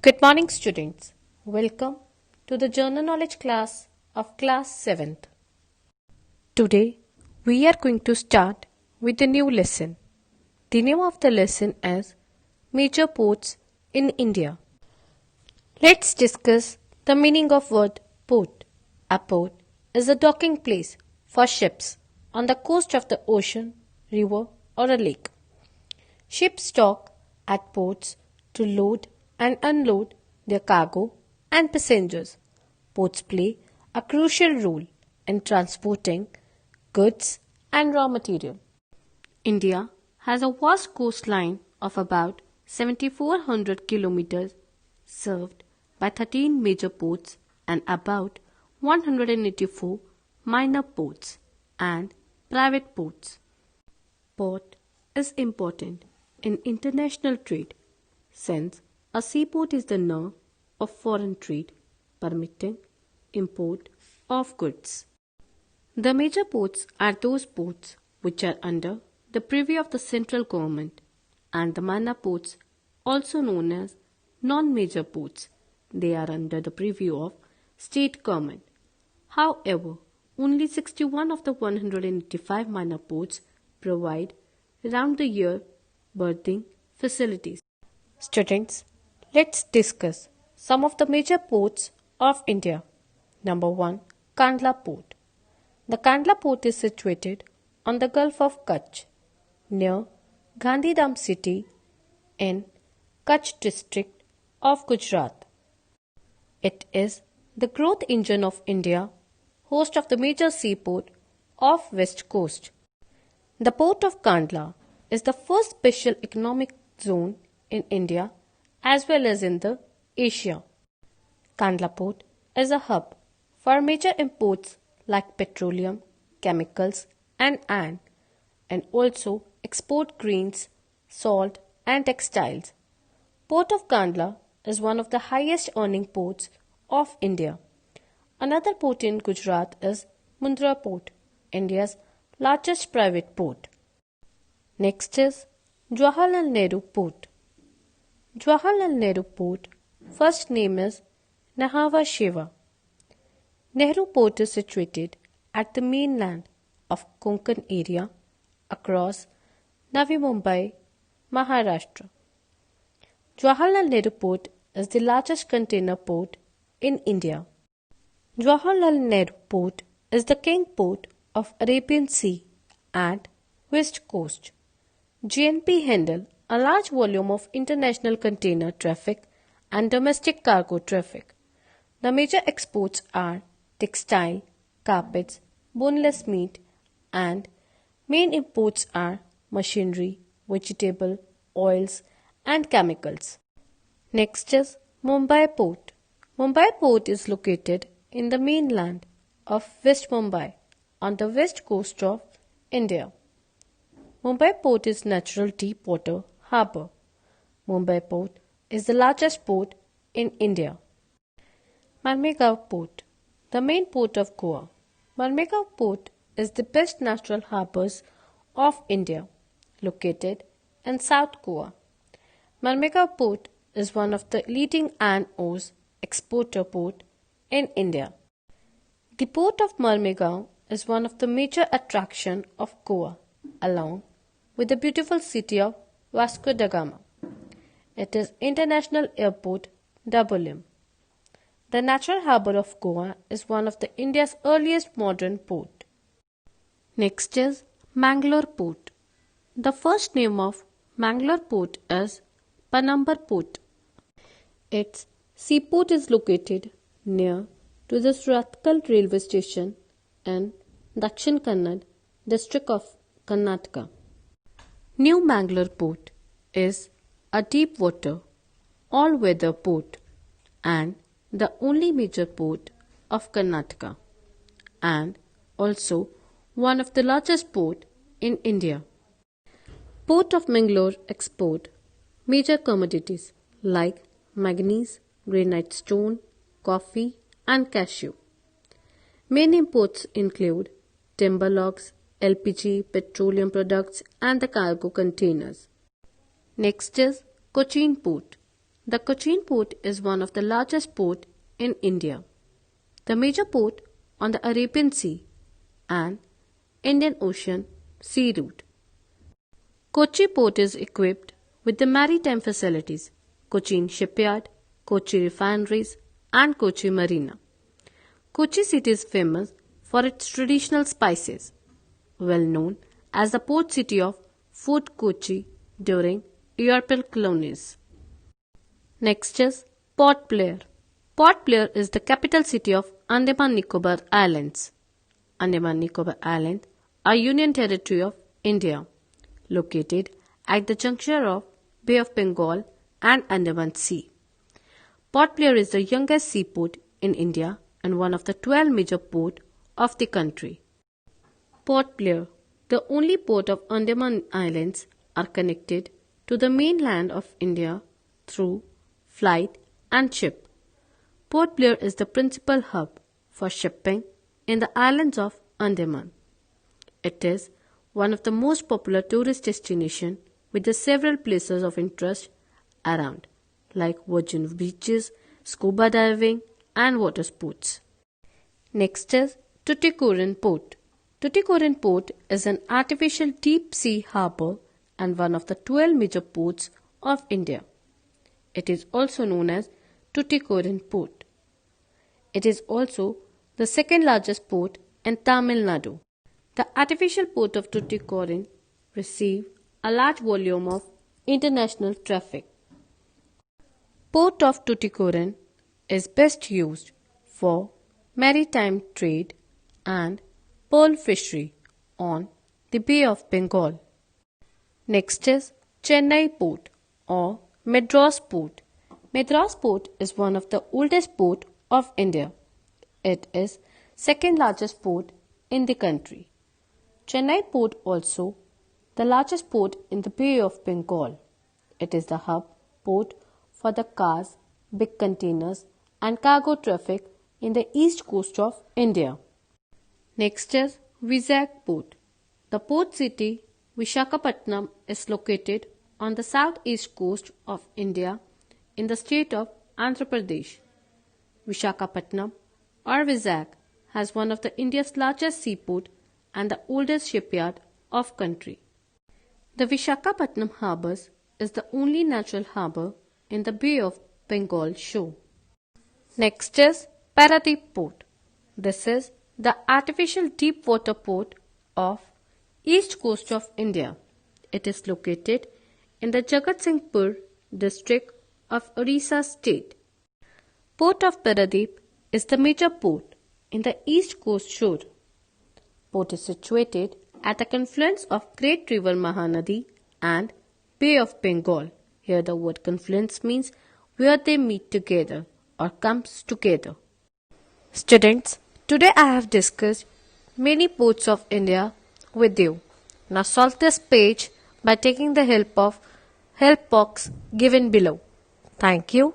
Good morning, students. Welcome to the General Knowledge class of class 7th. Today, we are going to start with a new lesson. The name of the lesson is Major Ports in India. Let's discuss the meaning of word port. A port is a docking place for ships on the coast of the ocean, river, or a lake. Ships dock at ports to load and unload their cargo and passengers. Ports play a crucial role in transporting goods and raw material. India has a vast coastline of about 7,400 kilometers, served by 13 major ports and about 184 minor ports and private ports. Port is important in international trade since a seaport is the nerve of foreign trade, permitting import of goods. The major ports are those ports which are under the purview of the central government, and the minor ports, also known as non-major ports, they are under the purview of state government. However, only 61 of the 185 minor ports provide round-the-year berthing facilities. Students, let's discuss some of the major ports of India. Number 1. Kandla Port. The Kandla Port is situated on the Gulf of Kutch, near Gandhidham city in Kutch district of Gujarat. It is the growth engine of India, host of the major seaport of West Coast. The port of Kandla is the first special economic zone in India as well as in the Asia. Kandla Port is a hub for major imports like petroleum, chemicals and iron, and also export grains, salt and textiles. Port of Kandla is one of the highest earning ports of India. Another port in Gujarat is Mundra Port, India's largest private port. Next is Jawaharlal Nehru Port. Jawaharlal Nehru Port, first name is Nhava Sheva. Nehru Port is situated at the mainland of Konkan area across Navi Mumbai, Maharashtra. Jawaharlal Nehru Port is the largest container port in India. Jawaharlal Nehru Port is the king port of Arabian Sea and West Coast. JNP handle a large volume of international container traffic and domestic cargo traffic. The major exports are textile, carpets, boneless meat, and main imports are machinery, vegetable, oils, and chemicals. Next is Mumbai Port. Mumbai Port is located in the mainland of West Mumbai on the west coast of India. Mumbai Port is natural deep water harbour. Mumbai Port is the largest port in India. Marmegao Port, the main port of Goa. Marmegao Port is the best natural harbours of India, located in South Goa. Marmegao Port is one of the leading iron ores exporter port in India. The port of Marmegao is one of the major attractions of Goa, along with the beautiful city of Vasco da Gama. It is International Airport Dabolim. The natural harbour of Goa is one of the India's earliest modern port. Next is Mangalore Port. The first name of Mangalore Port is Panambur Port. Its seaport is located near to the Surathkal railway station in Dakshin Kannada district of Karnataka. New Mangalore Port is a deep water, all-weather port and the only major port of Karnataka, and also one of the largest port in India. Port of Mangalore export major commodities like manganese, granite stone, coffee and cashew. Main imports include timber logs, LPG, petroleum products and the cargo containers. Next is Cochin Port. The Cochin port is one of the largest ports in India, the major port on the Arabian Sea and Indian Ocean sea route. Kochi port is equipped with the maritime facilities Cochin Shipyard, Kochi Refineries and Kochi Marina. Kochi city is famous for its traditional spices, well known as the port city of Fort Kochi during European colonies. Next is Port Blair. Port Blair is the capital city of Andaman Nicobar Islands. Andaman Nicobar Islands are Union Territory of India, located at the juncture of Bay of Bengal and Andaman Sea. Port Blair is the youngest seaport in India and one of the 12 major ports of the country. Port Blair, the only port of Andaman Islands, are connected to the mainland of India through flight and ship. Port Blair is the principal hub for shipping in the islands of Andaman. It is one of the most popular tourist destinations with the several places of interest around, like virgin beaches, scuba diving, and water sports. Next is Tuticorin Port. Tuticorin Port is an artificial deep sea harbour and one of the 12 major ports of India. It is also known as Tuticorin Port. It is also the second largest port in Tamil Nadu. The artificial port of Tuticorin receives a large volume of international traffic. Port of Tuticorin is best used for maritime trade and pearl fishery on the Bay of Bengal. Next is Chennai Port or Madras Port. Madras Port is one of the oldest ports of India. It is second largest port in the country. Chennai Port also the largest port in the Bay of Bengal. It is the hub port for the cars, big containers and cargo traffic in the east coast of India. Next is Vizag Port. The port city Visakhapatnam is located on the southeast coast of India in the state of Andhra Pradesh. Visakhapatnam or Vizag has one of the India's largest seaport and the oldest shipyard of country. The Visakhapatnam harbour is the only natural harbour in the Bay of Bengal shore. Next is Paradeep Port. This is the artificial deep water port of east coast of India. It is located in the Jagatsinghpur district of Orissa state. Port of Paradeep is the major port in the east coast shore. Port is situated at the confluence of Great River Mahanadi and Bay of Bengal. Here the word confluence means where they meet together or comes together. Students, today I have discussed many ports of India with you. Now solve this page by taking the help of help box given below. Thank you.